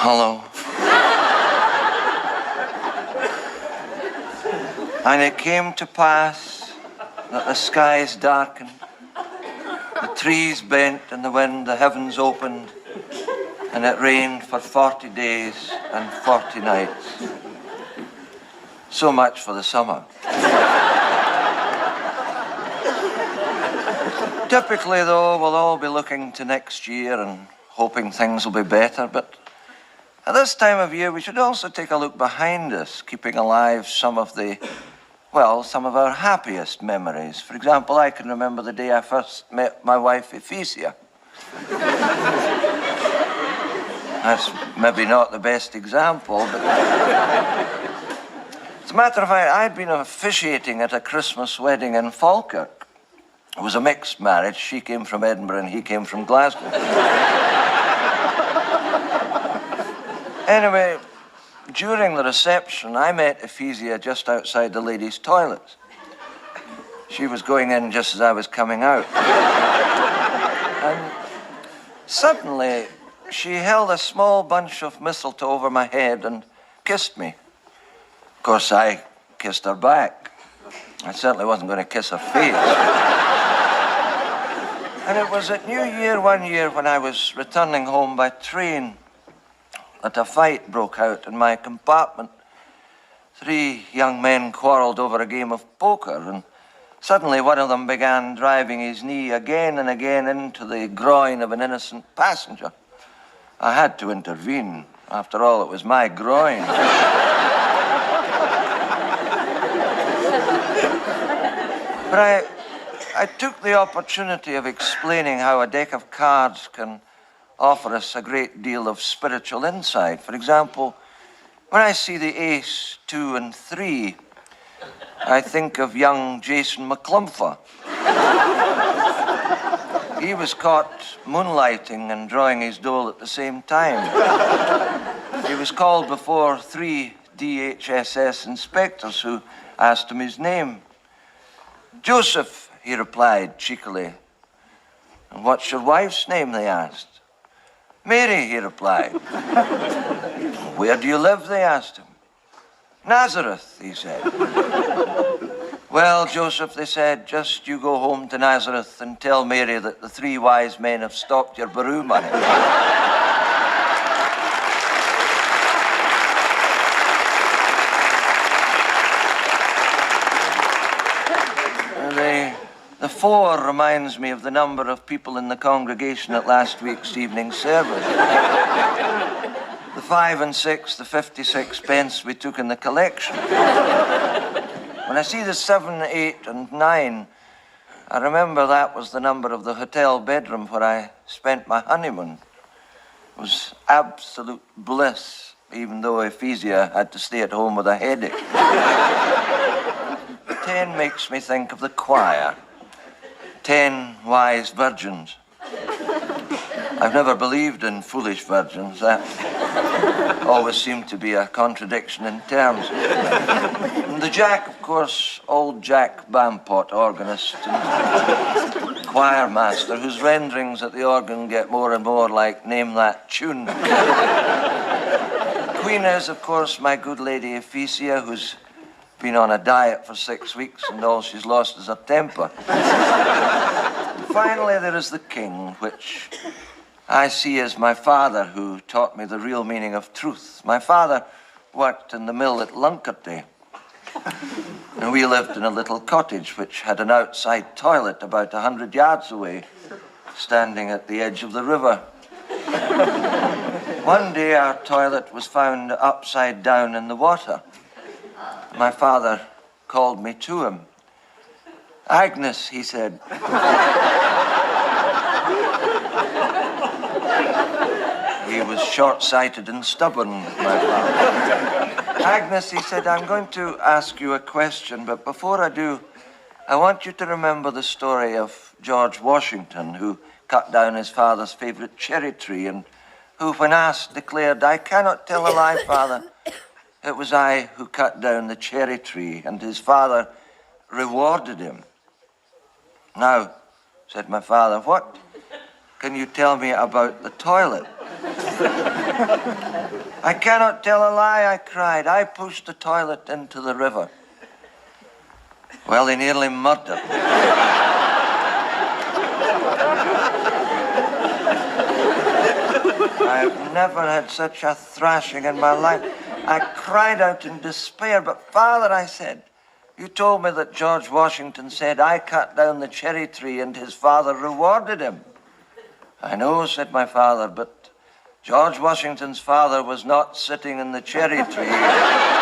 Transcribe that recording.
Hello. And it came to pass that the skies darkened, the trees bent in the wind, the heavens opened, and it rained for 40 days and 40 nights. So much for the summer. Typically, though, we'll all be looking to next year and hoping things will be better, but at this time of year, we should also take a look behind us, keeping alive some of our happiest memories. For example, I can remember the day I first met my wife, Ephesia. That's maybe not the best example, but as a matter of fact, I'd been officiating at a Christmas wedding in Falkirk. It was a mixed marriage. She came from Edinburgh and he came from Glasgow. Anyway, during the reception, I met Ephesia just outside the ladies' toilets. She was going in just as I was coming out. And suddenly, she held a small bunch of mistletoe over my head and kissed me. Of course, I kissed her back. I certainly wasn't going to kiss her face. And it was at New Year one year when I was returning home by train that a fight broke out in my compartment. 3 young men quarreled over a game of poker, and suddenly one of them began driving his knee again and again into the groin of an innocent passenger. I had to intervene. After all, it was my groin. But I took the opportunity of explaining how a deck of cards can offer us a great deal of spiritual insight. For example, when I see the ace, 2 and 3, I think of young Jason McClumpher. He was caught moonlighting and drawing his dole at the same time. He was called before 3 DHSS inspectors who asked him his name. Joseph, he replied cheekily. And what's your wife's name, they asked. Mary, he replied. Where do you live, they asked him. Nazareth, he said. Well, Joseph, they said, just you go home to Nazareth and tell Mary that the 3 wise men have stopped your Baru money. The 4 reminds me of the number of people in the congregation at last week's evening service. The 5 and 6, the 56 pence we took in the collection. When I see the 7, 8, and 9, I remember that was the number of the hotel bedroom where I spent my honeymoon. It was absolute bliss, even though Ephesia had to stay at home with a headache. 10 makes me think of the choir. 10 wise virgins. I've never believed in foolish virgins. That always seemed to be a contradiction in terms. And the Jack, of course, old Jack Bampot, organist and choir master, whose renderings at the organ get more and more like Name That Tune. Queen is, of course, my good lady Ephesia, who's been on a diet for 6 weeks and all she's lost is her temper. Finally, there is the king, which I see as my father, who taught me the real meaning of truth. My father worked in the mill at Lunkerty, and we lived in a little cottage which had an outside toilet about 100 yards away, standing at the edge of the river. One day, our toilet was found upside down in the water. My father called me to him. Agnes, he said. He was short-sighted and stubborn, my father. Agnes, he said, I'm going to ask you a question, but before I do, I want you to remember the story of George Washington, who cut down his father's favorite cherry tree and who, when asked, declared, I cannot tell a lie, father. It was I who cut down the cherry tree, and his father rewarded him. Now, said my father, what can you tell me about the toilet? I cannot tell a lie, I cried. I pushed the toilet into the river. Well, they nearly murdered me. I've never had such a thrashing in my life. I cried out in despair, but Father, I said, you told me that George Washington said I cut down the cherry tree and his father rewarded him. I know, said my father, but George Washington's father was not sitting in the cherry tree.